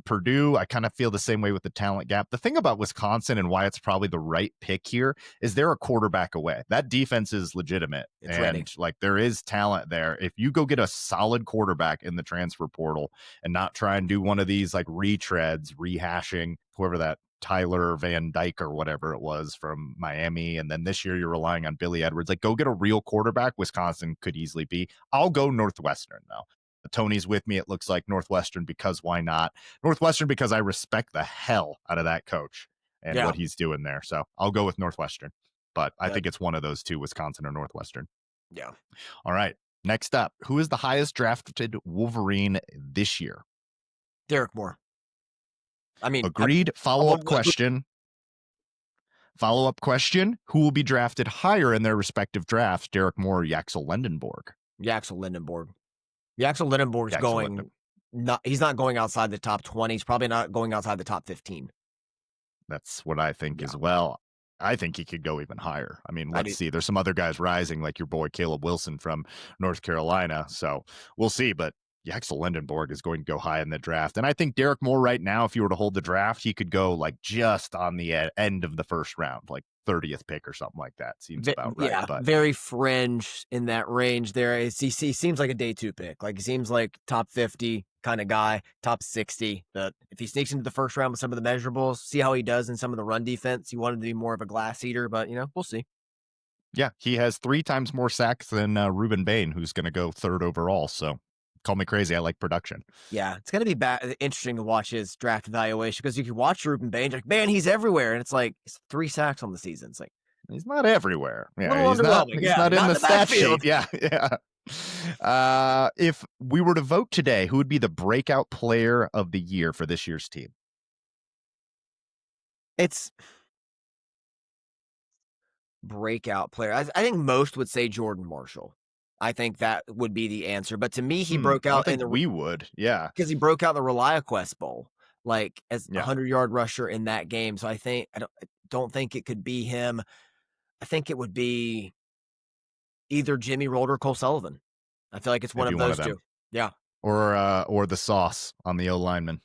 Purdue, I kind of feel the same way with the talent gap. The thing about Wisconsin and why it's probably the right pick here is they're a quarterback away. That defense is legitimate. It's ready. And like there is talent there. If you go get a solid quarterback in the transfer portal and not try and do one of these like retreads, rehashing whoever that Tyler Van Dyke or whatever it was from Miami. And then this year you're relying on Billy Edwards. Like go get a real quarterback. Wisconsin could easily be. I'll go Northwestern though. Tony's with me. It looks like Northwestern because why not? Northwestern because I respect the hell out of that coach and Yeah. what he's doing there. So I'll go with Northwestern, but I Good. think it's one of those two, Wisconsin or Northwestern. Yeah. All right. Next up, who is the highest drafted Wolverine this year? Derek Moore. I mean, Agreed. Follow-up question. Follow-up question. Who will be drafted higher in their respective drafts? Derek Moore or Yaxel Lendenborg? Yaxel Lindenborg. Yaxel Lindenborg's Yaxel he's not going outside the top 20. He's probably not going outside the top 15. That's what I think Yeah. as well. I think he could go even higher. I mean, let's see. There's some other guys rising, like your boy Caleb Wilson from North Carolina. So we'll see. But Yaxel Lendenborg is going to go high in the draft. And I think Derek Moore right now, if you were to hold the draft, he could go like just on the end of the first round, like 30th pick or something like that. Seems about right. Yeah, but very fringe in that range there. He seems like a day 2 pick. Like he seems like top 50 kind of guy, top 60. But if he sneaks into the first round with some of the measurables, see how he does in some of the run defense. He wanted to be more of a glass eater, but we'll see. Yeah, he has 3 times more sacks than Ruben Bain, who's going to go 3rd overall. So call me crazy. I like production. Yeah, it's going to be interesting to watch his draft evaluation because you can watch Ruben Bain, like, man, he's everywhere. And it's like, it's 3 sacks on the season. It's like, he's not everywhere. Yeah, he's not in the stat sheet. Yeah. If we were to vote today, who would be the breakout player of the year for this year's team? It's breakout player. I think most would say Jordan Marshall. I think that would be the answer. But to me, he broke out we would. Yeah. Because he broke out the ReliaQuest Bowl, like as a Yeah. 100-yard rusher in that game. So I don't think it could be him. I think it would be either Jimmy Rolled or Cole Sullivan. I feel like it's one Maybe of one those of them. two. Yeah. Or the sauce on the O-line.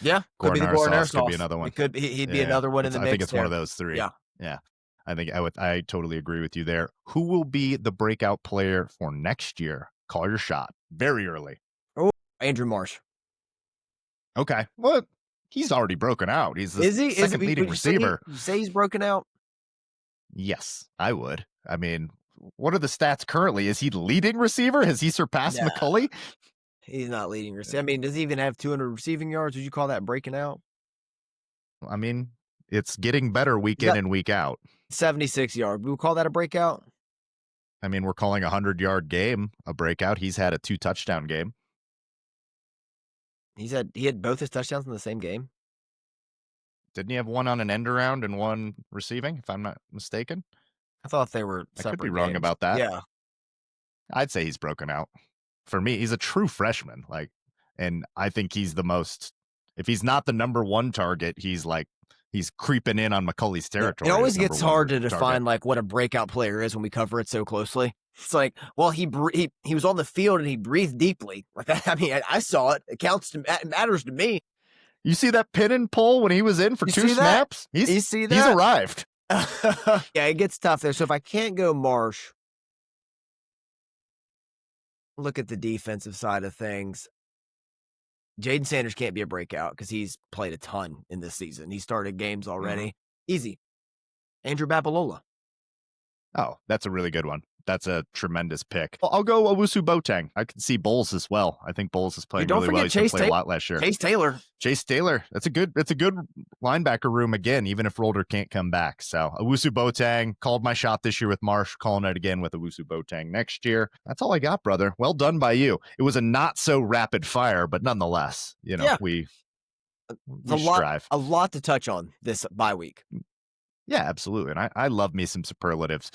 Yeah. Could be the Guarnero sauce. Could be another one. He'd be another one in the mix. I think it's one of those 3. Yeah. Yeah. I think I totally agree with you there. Who will be the breakout player for next year? Call your shot. Very early. Oh, Andrew Marsh. Okay. Well, he's already broken out. He's the second leading receiver. You say he's broken out? Yes, I would. I mean, what are the stats currently? Is he leading receiver? Has he surpassed McCulley? He's not leading receiver. I mean, does he even have 200 receiving yards? Would you call that breaking out? I mean, it's getting better week in and week out. 76 yards. We would call that a breakout? I mean, we're calling a 100-yard game a breakout. He's had a 2-touchdown game. He had both his touchdowns in the same game. Didn't he have one on an end around and one receiving, if I'm not mistaken? I thought they were separate. I could be wrong about that. Yeah. I'd say he's broken out. For me, he's a true freshman. And I think he's the most, if he's not the number 1 target, he's creeping in on McCulley's territory. It always gets hard to define like what a breakout player is when we cover it so closely. It's like, well, he was on the field and he breathed deeply. Like I mean, I saw it. It counts it matters to me. You see that pin and pull when he was in for 2 snaps? You see that? He's arrived. Yeah, it gets tough there. So if I can't go Marsh, look at the defensive side of things. Jaden Sanders can't be a breakout because he's played a ton in this season. He started games already. Easy. Andrew Babalola. Oh, that's a really good one. that's a tremendous pick. I'll go Owusu Boateng. I can see Bowles as well. I think Bowles is Dude, playing don't really well. forget He's going to Chase play a Taylor. lot last year. Chase Taylor. Chase Taylor. That's a good linebacker room again, even if Rolder can't come back. So Owusu Boateng, called my shot this year with Marsh, calling it again with Owusu Boateng next year. That's all I got, brother. Well done by you. It was a not so rapid fire, but nonetheless, Yeah, we strive. a lot to touch on this bye week. Yeah, absolutely. And I love me some superlatives.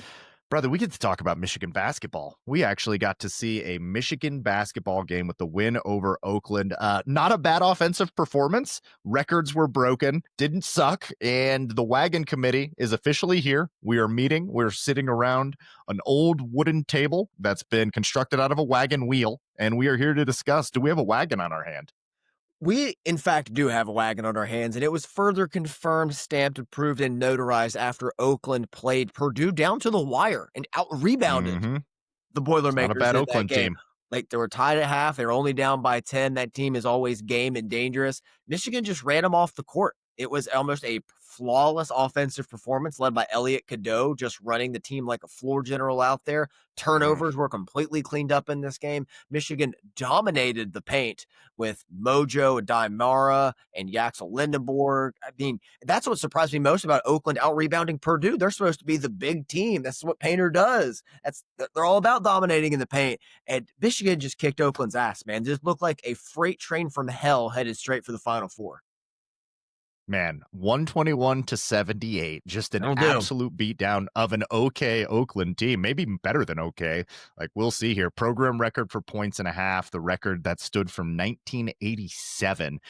Brother, we get to talk about Michigan basketball. We actually got to see a Michigan basketball game with the win over Oakland. Not a bad offensive performance. Records were broken, didn't suck. And the wagon committee is officially here. We are meeting. We're sitting around an old wooden table that's been constructed out of a wagon wheel. And we are here to discuss, do we have a wagon on our hand? We, in fact, do have a wagon on our hands, and it was further confirmed, stamped, approved, and notarized after Oakland played Purdue down to the wire and out rebounded Mm-hmm. the It's not a Boilermakers bad in that Oakland game. team. Like, they were tied at half. They were only down by 10. That team is always game and dangerous. Michigan just ran them off the court. It was almost a flawless offensive performance led by Elliot Cadeau, just running the team like a floor general out there. Turnovers were completely cleaned up in this game. Michigan dominated the paint with Mojo and Daimara and Yaxel Lindenborg. I mean, that's what surprised me most about Oakland out rebounding Purdue. They're supposed to be the big team. That's what Painter does. They're all about dominating in the paint. And Michigan just kicked Oakland's ass, man. Just looked like a freight train from hell headed straight for the Final Four. Man, 121 to 78, just an That'll do. absolute beatdown of an okay Oakland team, maybe better than okay. Like we'll see here. Program record for points and a half, the record that stood from 1987.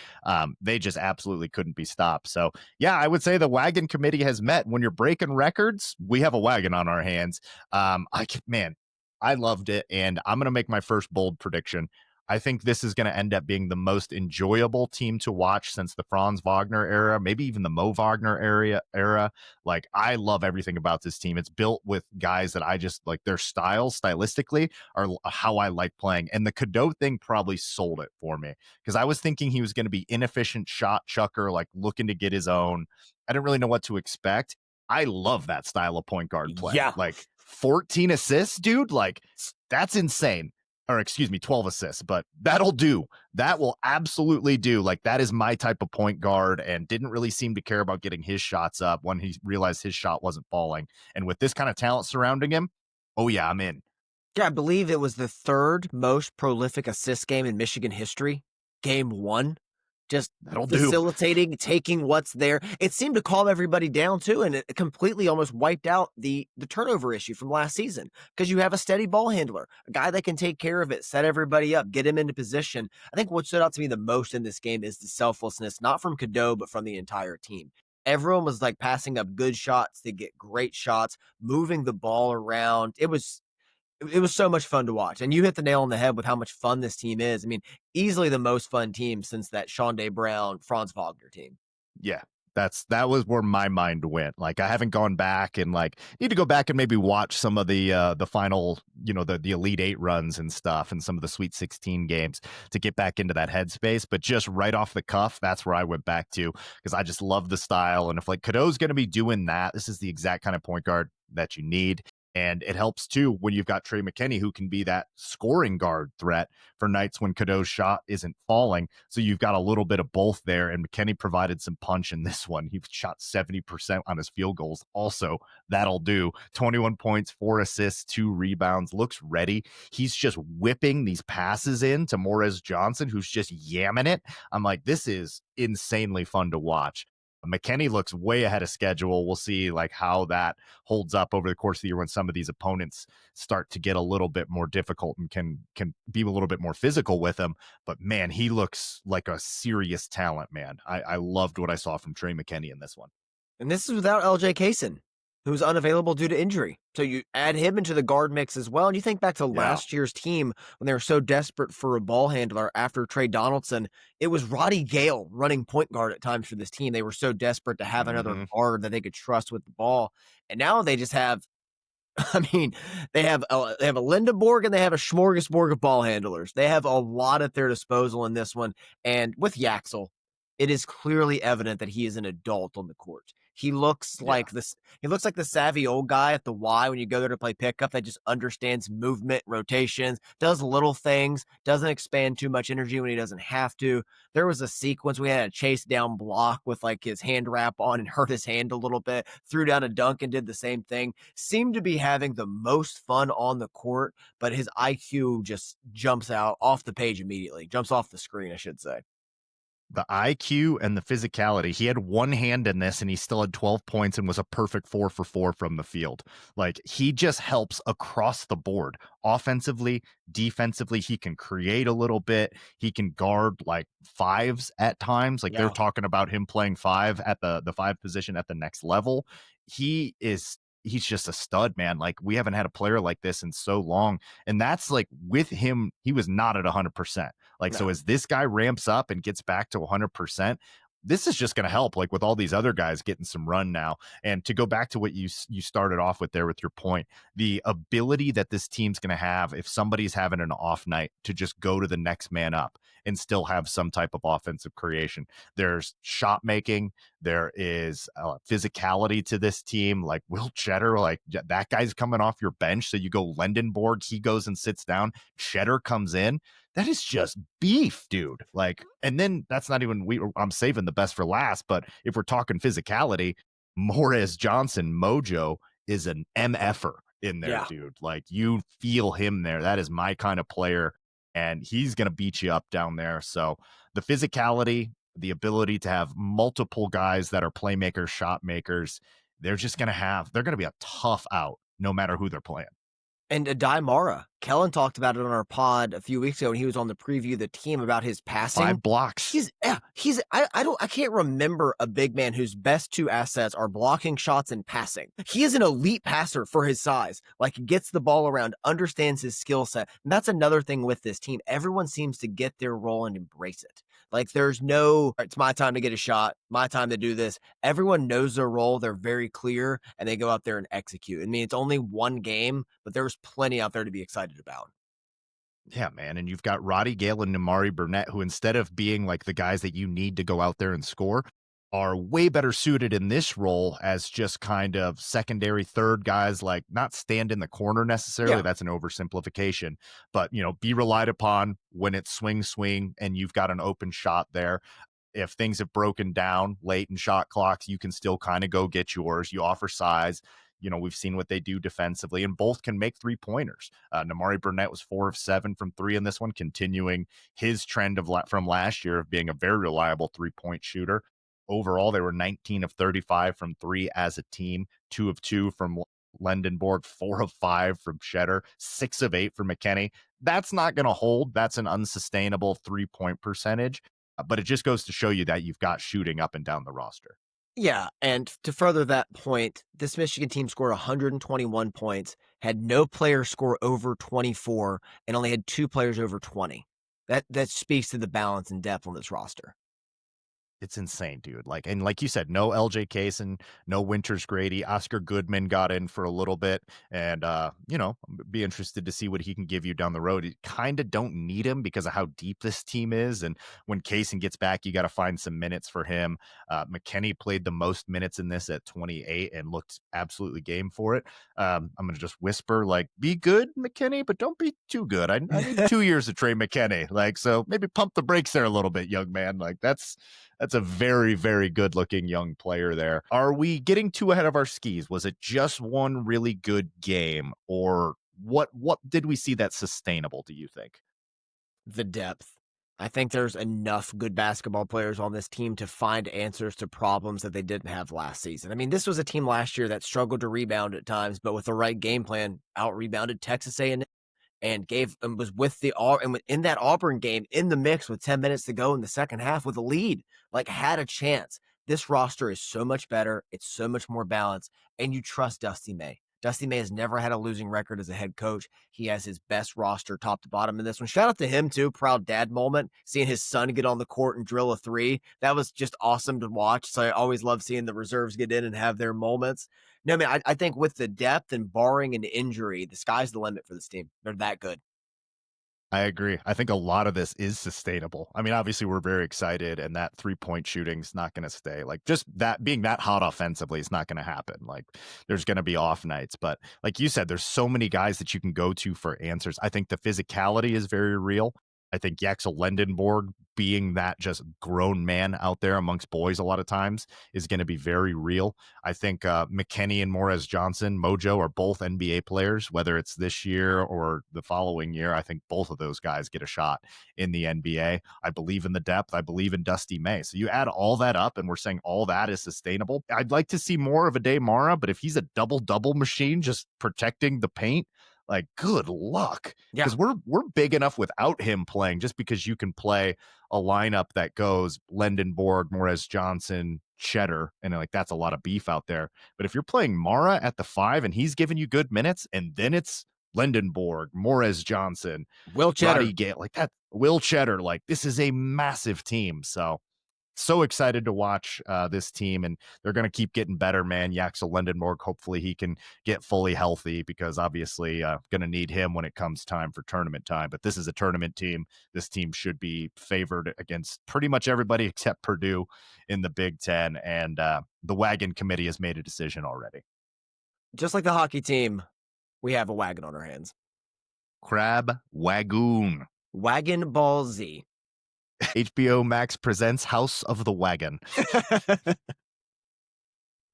They just absolutely couldn't be stopped. So, yeah, I would say the wagon committee has met. When you're breaking records, we have a wagon on our hands. I loved it, and I'm going to make my first bold prediction. I think this is going to end up being the most enjoyable team to watch since the Franz Wagner era, maybe even the Mo Wagner era. Like, I love everything about this team. It's built with guys that I just like. Their styles, stylistically, are how I like playing. And the Cadeau thing probably sold it for me because I was thinking he was going to be inefficient shot chucker, like looking to get his own. I didn't really know what to expect. I love that style of point guard play. Yeah. Like 14 assists, dude. Like, that's insane. Or excuse me, 12 assists, but that'll do. That will absolutely do. Like, that is my type of point guard, and didn't really seem to care about getting his shots up when he realized his shot wasn't falling. And with this kind of talent surrounding him, oh yeah, I'm in. Yeah, I believe it was the third most prolific assist game in Michigan history. Game one. Just That'll do. facilitating, taking what's there. It seemed to calm everybody down too, and it completely almost wiped out the turnover issue from last season because you have a steady ball handler, a guy that can take care of it, set everybody up, get him into position. I think what stood out to me the most in this game is the selflessness, not from Cadeau, but from the entire team. Everyone was like passing up good shots to get great shots, moving the ball around. It was so much fun to watch. And you hit the nail on the head with how much fun this team is. I mean, easily the most fun team since that Sean Day Brown, Franz Wagner team. Yeah. That was where my mind went. Like, I haven't gone back and like need to go back and maybe watch some of the final, the Elite Eight runs and stuff and some of the Sweet 16 games to get back into that headspace. But just right off the cuff, that's where I went back to because I just love the style. And if like Cadeau's going to be doing that, this is the exact kind of point guard that you need. And it helps too when you've got Trey McKinney, who can be that scoring guard threat for nights when Cadeau's shot isn't falling. So you've got a little bit of both there. And McKinney provided some punch in this one. He shot 70% on his field goals. Also, that'll do. 21 points, 4 assists, 2 rebounds. Looks ready. He's just whipping these passes in to Morez Johnson, who's just yamming it. I'm like, this is insanely fun to watch. McKinney looks way ahead of schedule. We'll see like how that holds up over the course of the year when some of these opponents start to get a little bit more difficult and can be a little bit more physical with him. But man, he looks like a serious talent, man. I loved what I saw from Trey McKinney in this one. And this is without LJ Kaysen, who's unavailable due to injury. So you add him into the guard mix as well. And you think back to last year's team when they were so desperate for a ball handler after Trey Donaldson, it was Roddy Gale running point guard at times for this team. They were so desperate to have another guard that they could trust with the ball. And now they just have, they have a Lindenborg and they have a smorgasbord of ball handlers. They have a lot at their disposal in this one. And with Yaxel, it is clearly evident that he is an adult on the court. He looks Yeah. like this. He looks like the savvy old guy at the Y when you go there to play pickup that just understands movement, rotations, does little things, doesn't expand too much energy when he doesn't have to. There was a sequence we had a chase down block with like his hand wrap on and hurt his hand a little bit, threw down a dunk and did the same thing. Seemed to be having the most fun on the court, but his IQ just jumps out off the page immediately, jumps off the screen, I should say. The IQ and the physicality. He had one hand in this and he still had 12 points and was a perfect 4 for 4 from the field. Like he just helps across the board. Offensively, defensively, he can create a little bit. He can guard like fives at times. Like they're Yeah. talking about him playing five at the five position at the next level. He's just a stud, man. Like we haven't had a player like this in so long. And that's like with him, he was not at 100%. Like, so No. as this guy ramps up and gets back to 100%, this is just going to help, like with all these other guys getting some run now. And to go back to what you started off with there with your point, the ability that this team's going to have if somebody's having an off night to just go to the next man up and still have some type of offensive creation. There's shot making, there is physicality to this team. Like Will Cheddar, like that guy's coming off your bench, so you go Lendenborg, he goes and sits down. Cheddar comes in, that is just beef, dude. Like, and then that's not even I'm saving the best for last, but if we're talking physicality, Morris Johnson Mojo is an MFer in there, Yeah. dude. Like you feel him there. That is my kind of player, and he's gonna beat you up down there. So the physicality, the ability to have multiple guys that are playmakers, shot makers, they're gonna be a tough out no matter who they're playing. And Adai Mara, Kellen talked about it on our pod a few weeks ago when he was on the preview of the team about his passing. 5 blocks. I can't remember a big man whose best two assets are blocking shots and passing. He is an elite passer for his size. Like gets the ball around, understands his skill set. And that's another thing with this team. Everyone seems to get their role and embrace it. Like there's no, it's my time to get a shot, my time to do this. Everyone knows their role. They're very clear and they go out there and execute. I mean, it's only one game, but there's plenty out there to be excited about. Yeah, man. And you've got Roddy Gale and Namari Burnett, who instead of being like the guys that you need to go out there and score, are way better suited in this role as just kind of secondary third guys, like not stand in the corner necessarily. Yeah. That's an oversimplification, but be relied upon when it's swing, and you've got an open shot there. If things have broken down late in shot clocks, you can still kind of go get yours. You offer size. We've seen what they do defensively, and both can make 3-pointers. Namari Burnett was 4 of 7 from 3 in this one, continuing his trend from last year of being a very reliable 3-point shooter. Overall, they were 19 of 35 from 3 as a team, 2 of 2 from Lendenborg, 4 of 5 from Cheddar, 6 of 8 for McKinney. That's not going to hold. That's an unsustainable 3-point percentage. But it just goes to show you that you've got shooting up and down the roster. Yeah, and to further that point, this Michigan team scored 121 points, had no player score over 24, and only had 2 players over 20. That speaks to the balance and depth on this roster. It's insane, dude. Like you said, no LJ Kaysen, no Winters Grady. Oscar Goodman got in for a little bit, and be interested to see what he can give you down the road. You kind of don't need him because of how deep this team is, and when Kaysen gets back, you got to find some minutes for him. McKinney played the most minutes in this at 28 and looked absolutely game for it. I'm gonna just whisper, like, be good, McKinney, but don't be too good. I need 2 years of Trey McKinney, like, so maybe pump the brakes there a little bit, young man. Like that's a very, very good looking young player there. Are we getting too ahead of our skis? Was it just one really good game, or what did we see that's sustainable, do you think? The depth. I think there's enough good basketball players on this team to find answers to problems that they didn't have last season. I mean, this was a team last year that struggled to rebound at times, but with the right game plan, out rebounded Texas A&M and gave and was with the and in that Auburn game in the mix with 10 minutes to go in the second half with a lead, like had a chance. This roster is so much better. It's so much more balanced, and you trust Dusty May. Dusty May has never had a losing record as a head coach. He has his best roster top to bottom in this one. Shout out to him too. Proud dad moment. Seeing his son get on the court and drill a 3. That was just awesome to watch. So I always love seeing the reserves get in and have their moments. No, man, I think with the depth and barring an injury, the sky's the limit for this team. They're that good. I agree. I think a lot of this is sustainable. I mean, obviously, we're very excited, and that 3-point shooting's not going to stay. Like, just that being that hot offensively is not going to happen. Like, there's going to be off nights. But like you said, there's so many guys that you can go to for answers. I think the physicality is very real. I think Yaxel Lendenborg being that just grown man out there amongst boys a lot of times is going to be very real. I think McKinney and Morez Johnson, Mojo, are both NBA players, whether it's this year or the following year. I think both of those guys get a shot in the NBA. I believe in the depth. I believe in Dusty May. So you add all that up, and we're saying all that is sustainable. I'd like to see more of a Day Mara, but if he's a double-double machine just protecting the paint, like, good luck, Yeah. because we're big enough without him playing. Just because you can play a lineup that goes Lendenborg, Morez Johnson, Cheddar, and like that's a lot of beef out there. But if you're playing Mara at the 5 and he's giving you good minutes, and then it's Lendenborg, Morez Johnson, Will Cheddar. Roddy Gale, like that, Will Cheddar, like this is a massive team. So excited to watch this team, and they're going to keep getting better, man. Yaxel Lendenborg, hopefully he can get fully healthy, because obviously going to need him when it comes time for tournament time. But this is a tournament team. This team should be favored against pretty much everybody except Purdue in the Big Ten, and the Wagon Committee has made a decision already. Just like the hockey team, we have a wagon on our hands. Crab Wagoon. Wagon Ball Z. HBO Max presents House of the Wagon.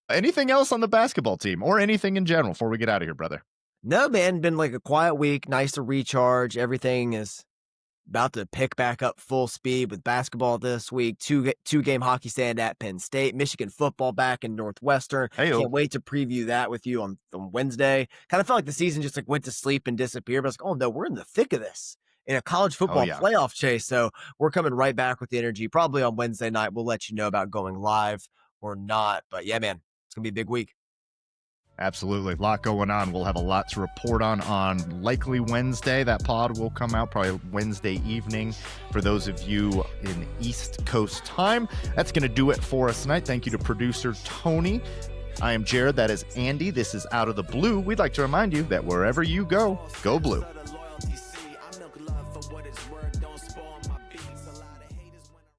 Anything else on the basketball team, or anything in general before we get out of here, brother? No, man, been like a quiet week. Nice to recharge. Everything is about to pick back up full speed with basketball this week. Two-game hockey stand at Penn State. Michigan football back in Northwestern. Hey-o. Can't wait to preview that with you on Wednesday. Kind of felt like the season just like went to sleep and disappeared. But I was like, oh no, we're in the thick of this in a college football playoff chase. So we're coming right back with the energy. Probably on Wednesday night, we'll let you know about going live or not. But yeah, man, it's going to be a big week. Absolutely. A lot going on. We'll have a lot to report on likely Wednesday. That pod will come out probably Wednesday evening for those of you in East Coast time. That's going to do it for us tonight. Thank you to producer Tony. I am Jared. That is Andy. This is Out of the Blue. We'd like to remind you that wherever you go, go blue.